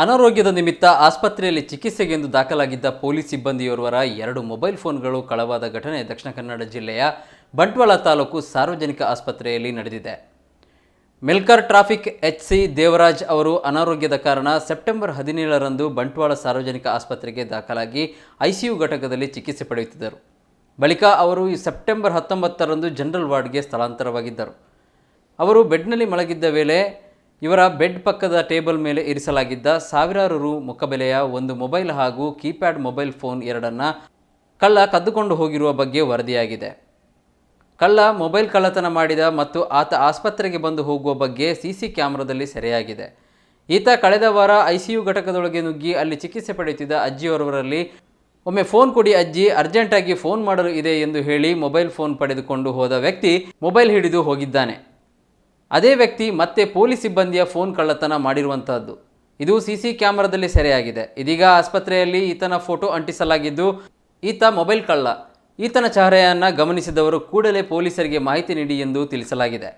ಅನಾರೋಗ್ಯದ ನಿಮಿತ್ತ ಆಸ್ಪತ್ರೆಯಲ್ಲಿ ಚಿಕಿತ್ಸೆಗೆಂದು ದಾಖಲಾಗಿದ್ದ ಪೊಲೀಸ್ ಸಿಬ್ಬಂದಿಯೋರ್ವರ 2 ಮೊಬೈಲ್ ಫೋನ್ಗಳು ಕಳವಾದ ಘಟನೆ ದಕ್ಷಿಣ ಕನ್ನಡ ಜಿಲ್ಲೆಯ ಬಂಟ್ವಾಳ ತಾಲೂಕು ಸಾರ್ವಜನಿಕ ಆಸ್ಪತ್ರೆಯಲ್ಲಿ ನಡೆದಿದೆ. ಮೆಲ್ಕರ್ ಟ್ರಾಫಿಕ್ ಎಚ್.ಸಿ. ದೇವರಾಜ್ ಅವರು ಅನಾರೋಗ್ಯದ ಕಾರಣ ಸೆಪ್ಟೆಂಬರ್ 17ರಂದು ಬಂಟ್ವಾಳ ಸಾರ್ವಜನಿಕ ಆಸ್ಪತ್ರೆಗೆ ದಾಖಲಾಗಿ ಐಸಿಯು ಘಟಕದಲ್ಲಿ ಚಿಕಿತ್ಸೆ ಪಡೆಯುತ್ತಿದ್ದರು. ಬಳಿಕ ಅವರು ಸೆಪ್ಟೆಂಬರ್ 19ರಂದು ಜನರಲ್ ವಾರ್ಡ್ಗೆ ಸ್ಥಳಾಂತರವಾಗಿದ್ದರು. ಅವರು ಬೆಡ್ನಲ್ಲಿ ಮಲಗಿದ್ದ ವೇಳೆ ಇವರ ಬೆಡ್ ಪಕ್ಕದ ಟೇಬಲ್ ಮೇಲೆ ಇರಿಸಲಾಗಿದ್ದ ಸಾವಿರಾರು ರು ಮುಖಬೆಲೆಯ ಒಂದು ಮೊಬೈಲ್ ಹಾಗೂ ಕೀಪ್ಯಾಡ್ ಮೊಬೈಲ್ ಫೋನ್ ಎರಡನ್ನು ಕಳ್ಳ ಕದ್ದುಕೊಂಡು ಹೋಗಿರುವ ಬಗ್ಗೆ ವರದಿಯಾಗಿದೆ. ಕಳ್ಳ ಮೊಬೈಲ್ ಕಳ್ಳತನ ಮಾಡಿದ ಮತ್ತು ಆತ ಆಸ್ಪತ್ರೆಗೆ ಬಂದು ಹೋಗುವ ಬಗ್ಗೆ ಸಿಸಿ ಕ್ಯಾಮೆರಾದಲ್ಲಿ ಸೆರೆಯಾಗಿದೆ. ಈತ ಕಳೆದ ವಾರ ಐಸಿಯು ಘಟಕದೊಳಗೆ ನುಗ್ಗಿ ಅಲ್ಲಿ ಚಿಕಿತ್ಸೆ ಪಡೆಯುತ್ತಿದ್ದ ಅಜ್ಜಿಯವರಲ್ಲಿ ಒಮ್ಮೆ ಫೋನ್ ಕೊಡಿ ಅಜ್ಜಿ, ಅರ್ಜೆಂಟಾಗಿ ಫೋನ್ ಮಾಡಲು ಇದೆ ಎಂದು ಹೇಳಿ ಮೊಬೈಲ್ ಫೋನ್ ಪಡೆದುಕೊಂಡು ಹೋದ ವ್ಯಕ್ತಿ ಮೊಬೈಲ್ ಹಿಡಿದು ಹೋಗಿದ್ದಾನೆ. ಅದೇ ವ್ಯಕ್ತಿ ಮತ್ತೆ ಪೊಲೀಸ್ ಸಿಬ್ಬಂದಿಯ ಫೋನ್ ಕಳ್ಳತನ ಮಾಡಿರುವಂತಹದ್ದು. ಇದು ಸಿಸಿ ಕ್ಯಾಮೆರಾದಲ್ಲಿ ಸೆರೆಯಾಗಿದೆ. ಇದೀಗ ಆಸ್ಪತ್ರೆಯಲ್ಲಿ ಈತನ ಫೋಟೋ ಅಂಟಿಸಲಾಗಿದ್ದು, ಈತ ಮೊಬೈಲ್ ಕಳ್ಳ. ಈತನ ಚಹರೆಯನ್ನು ಗಮನಿಸಿದವರು ಕೂಡಲೇ ಪೊಲೀಸರಿಗೆ ಮಾಹಿತಿ ನೀಡಿ ಎಂದು ತಿಳಿಸಲಾಗಿದೆ.